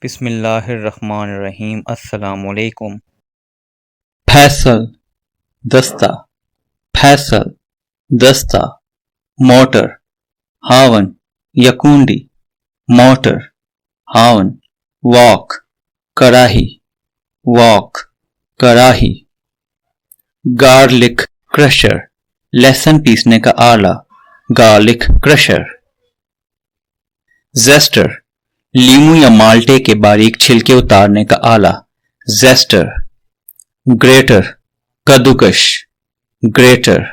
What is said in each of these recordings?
बिस्मिल्लाहिर्रहमानिर्रहीम। अस्सलामुअलैकुम। फैसल दस्ता, फैसल दस्ता, मोटर हावन या कुंडी, मोटर हावन, वॉक कराही, वॉक कराही, गार्लिक क्रशर लहसुन पीसने का आला, गार्लिक क्रशर, जेस्टर लीमू या माल्टे के बारीक छिलके उतारने का आला, जेस्टर, ग्रेटर कद्दूकश, ग्रेटर,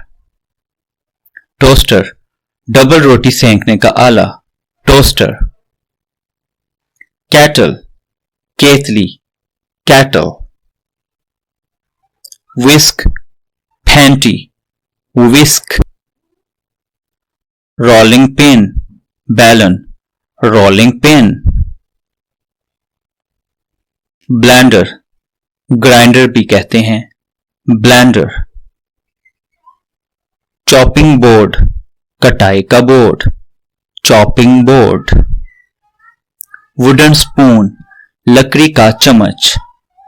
टोस्टर डबल रोटी सेंकने का आला, टोस्टर, कैटल केतली, कैटल, विस्क फैंटी, विस्क, रोलिंग पिन बैलन, रोलिंग पिन, ब्लेंडर ग्राइंडर भी कहते हैं, ब्लेंडर, चॉपिंग बोर्ड कटाई का board, chopping board, wooden spoon लकड़ी का चम्मच,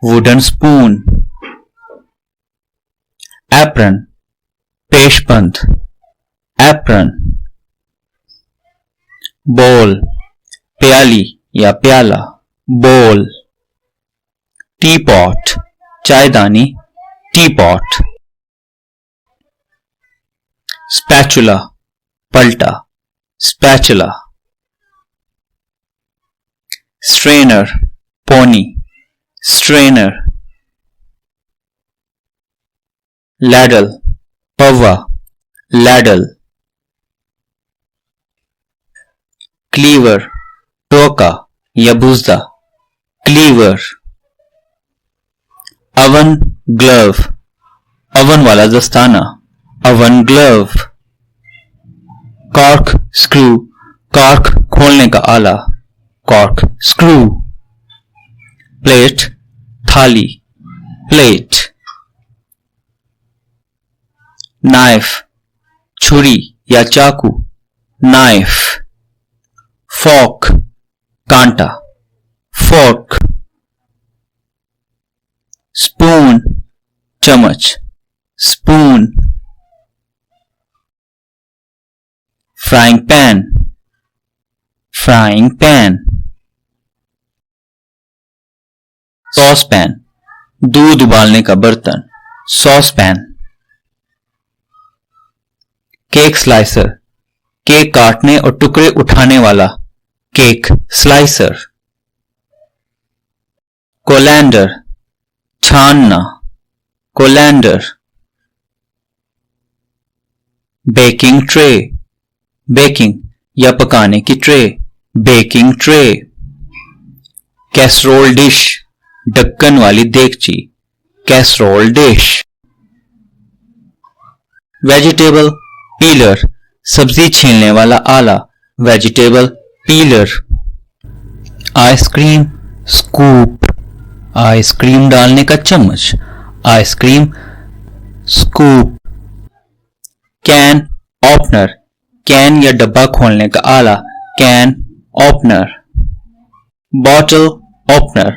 वुडन स्पून, एप्रन पेशबंद, एप्रन, बोल प्याली या प्याला, बोल, टी पॉट चायदानी, टी पॉट, स्पैचुला पलटा, स्पैचुला, स्ट्रेनर पोनी, स्ट्रेनर, लैडल पवा, लैडल, क्लीवर टोका या बुजदा, क्लीवर, अवन ग्लव अवन वाला दस्ताना, अवन ग्लव, कॉर्क स्क्रू कॉर्क खोलने का आला, कॉर्क स्क्रू, प्लेट थाली, प्लेट, नाइफ छुरी या चाकू, नाइफ, फोर्क कांटा, फोर्क, स्पून चम्मच, spoon, frying pan, frying pan, saucepan दूध उबालने का बर्तन, saucepan, cake slicer cake काटने और टुकड़े उठाने वाला, केक स्लाइसर, कोलैंडर छानना, कोलैंडर, बेकिंग ट्रे बेकिंग या पकाने की tray, baking tray, casserole dish ढक्कन वाली देगची, कैसरोल डिश, वेजिटेबल पीलर सब्जी छीलने वाला आला, vegetable pillar, ice cream scoop ice cream डालने का चम्मच, ice cream scoop, can opener can या डब्बा खोलने का आला, कैन ओपनर, बॉटल ओपनर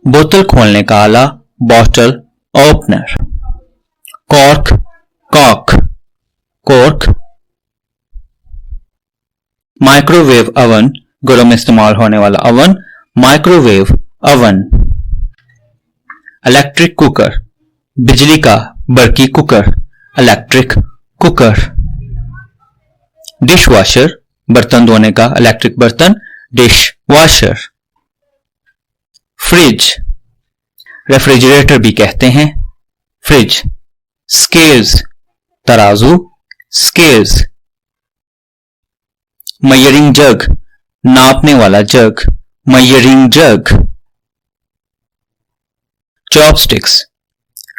बोतल खोलने का आला, बॉटल ओपनर, कॉर्क कॉक कॉर्क, माइक्रोवेव अवन गर्म में इस्तेमाल होने वाला oven, microwave oven, electric cooker बिजली का बरकी cooker, electric cooker, dishwasher बर्तन धोने का इलेक्ट्रिक बर्तन, डिश वॉशर, फ्रिज रेफ्रिजरेटर भी कहते हैं, फ्रिज, स्केल्स तराजू, स्केल्स, मेजरिंग जग नापने वाला जग, मेजरिंग जग, चॉपस्टिक्स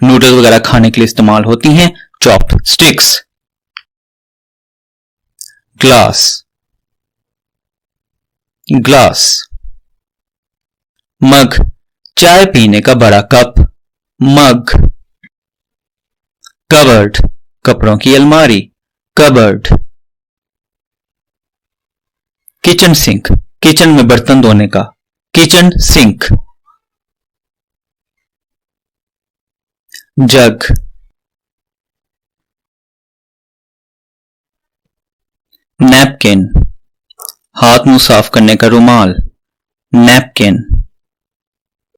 नूडल्स वगैरह खाने के लिए इस्तेमाल होती हैं, चॉपस्टिक्स, ग्लास ग्लास, मग चाय पीने का बड़ा कप, मग, कबर्ड कपड़ों की अलमारी, कबर्ड, किचन सिंक किचन में बर्तन धोने का, किचन सिंक, जग, नैपकिन, हाथ मुंह साफ करने का रुमाल, नैपकिन।